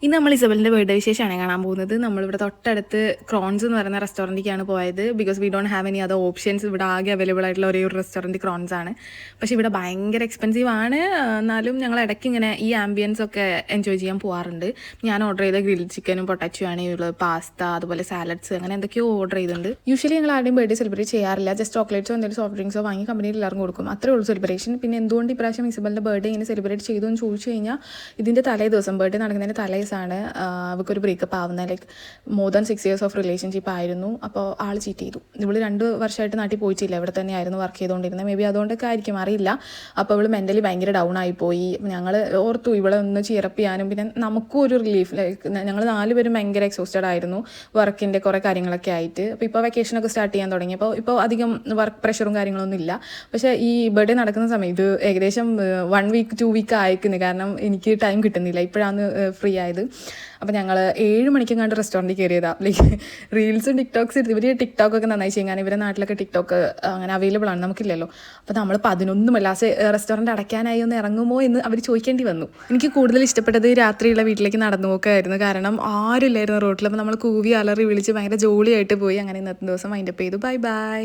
ഇന്ന് നമ്മൾ ഇസബലിൻ്റെ ബർത്ത്ഡേ വിശേഷമാണ് കാണാൻ പോകുന്നത്. നമ്മളിവിടെ തൊട്ടടുത്ത് ക്രോൺസ് എന്ന് പറയുന്ന റെസ്റ്റോറൻറ്റിലേക്കാണ് പോയത്. Because we don't have any other options. ഇവിടെ ആകെ അവൈലബിൾ ആയിട്ടുള്ള ഒരേ ഒരു റെസ്റ്റോറൻറ്റ് ക്രോൺസ് ആണ്. പക്ഷേ ഇവിടെ ഭയങ്കര എക്സ്പെൻസീവ് ആണ്. എന്നാലും ഞങ്ങൾ ഇടയ്ക്ക് ഇങ്ങനെ ഈ ആംബിയൻസ് ഒക്കെ എൻജോയ് ചെയ്യാൻ പോകാറുണ്ട്. ഞാൻ ഓർഡർ ചെയ്ത ഗ്രിൽ ചിക്കനും പൊട്ടാറ്റോ ആണ് ഉള്ളത്, പാസ്ത, അതുപോലെ സാലഡ്സ്, അങ്ങനെ എന്തൊക്കെയോ ഓർഡർ ചെയ്തിട്ടുണ്ട്. യൂഷ്വലി ഞങ്ങൾ ആരുടെയും ബർത്ത്ഡേ സെലിബ്രേറ്റ് ചെയ്യാറില്ല. ജസ്റ്റ് ചോക്ലേറ്റ്സോ എന്തെങ്കിലും സോഫ്റ്റ് ഡ്രിങ്ക്സോ വാങ്ങി കമ്പനിയിൽ എല്ലാവർക്കും കൊടുക്കും. അത്രേ ഉള്ളൂ സെലിബ്രേഷൻ. പിന്നെ എന്തുകൊണ്ട് ഇപ്രാവശ്യം ഇസബലിൻ്റെ ബർത്ത്ഡേ ഇങ്ങനെ സെലിബ്രേറ്റ് ചെയ്തു എന്ന് ചോദിച്ചു കഴിഞ്ഞാൽ, ഇതിൻ്റെ തലേ ദിവസം ബർത്ത്ഡേ നടക്കുന്നതിൻ്റെ തലേസാണ് അവൾക്കൊരു ബ്രേക്കപ്പ് ആവുന്നത്. Like more than 6 years of relationship ആയിരുന്നു. അപ്പോൾ ആൾ ചീറ്റ് ചെയ്തു. ഇവള് 2 വർഷമായിട്ട് നാട്ടിൽ പോയിട്ടില്ല, ഇവിടെ തന്നെയായിരുന്നു വർക്ക് ചെയ്തുകൊണ്ടിരുന്നത്. മേ ബി അതുകൊണ്ടൊക്കെ ആയിരിക്കും, അറിയില്ല. അപ്പോൾ അവൾ മെൻ്റലി ഭയങ്കര ഡൗൺ ആയിപ്പോയി. ഞങ്ങൾ ഓർത്തു ഇവളെ ഒന്ന് ചിയറപ്പ് ചെയ്യാനും പിന്നെ നമുക്കും ഒരു റിലീഫ്. ലൈക്ക് ഞങ്ങൾ 4 പേരും ഭയങ്കര എക്സോസ്റ്റഡ് ആയിരുന്നു വർക്കിൻ്റെ കുറേ കാര്യങ്ങളൊക്കെ ആയിട്ട്. അപ്പോൾ ഇപ്പോൾ വെക്കേഷനൊക്കെ സ്റ്റാർട്ട് ചെയ്യാൻ തുടങ്ങി. ഇപ്പോൾ അധികം വർക്ക് പ്രഷറും കാര്യങ്ങളൊന്നും ഇല്ല. പക്ഷേ ഈ ബർത്ത്ഡേ നടക്കുന്ന സമയത്ത് ഏകദേശം 1 week 2 week ആയിരിക്കുന്നു. കാരണം എനിക്ക് ടൈം കിട്ടുന്നില്ല, ഇപ്പോഴാണ് ഫ്രീ ആയത്. അപ്പോൾ ഞങ്ങൾ 7 മണിക്കെങ്ങാണ്ട് റെസ്റ്റോറൻറ്റിൽ കയറിയതാണ്. ലൈക്ക് റീൽസും ടിക്ടോക്സ് ഇവർ ടിക്ടോക്കൊക്കെ നന്നായി ചെയ്യും. കാരണം ഇവരുടെ നാട്ടിലൊക്കെ ടിക്ടോക്ക് അങ്ങനെ അവൈലബിൾ ആണ്, നമുക്കില്ലല്ലോ. അപ്പോൾ നമ്മൾ 11 ലാസ്റ്റ് റെസ്റ്റോറൻറ്റ് അടയ്ക്കാനായി ഒന്ന് ഇറങ്ങുമോ എന്ന് അവർ ചോദിക്കേണ്ടി വന്നു. എനിക്ക് കൂടുതൽ ഇഷ്ടപ്പെട്ടത് രാത്രിയുള്ള വീട്ടിലേക്ക് നടന്നു പോക്കായിരുന്നു. കാരണം ആരും ഇല്ലായിരുന്നു റോട്ടിൽ. അപ്പോൾ നമ്മൾ കൂവി അലറി വിളിച്ച് ഭയങ്കര ജോളിയായിട്ട് പോയി. അങ്ങനെ ഇന്നത്തെ ദിവസം വൈൻഡപ്പ് ചെയ്തു. Bye bye.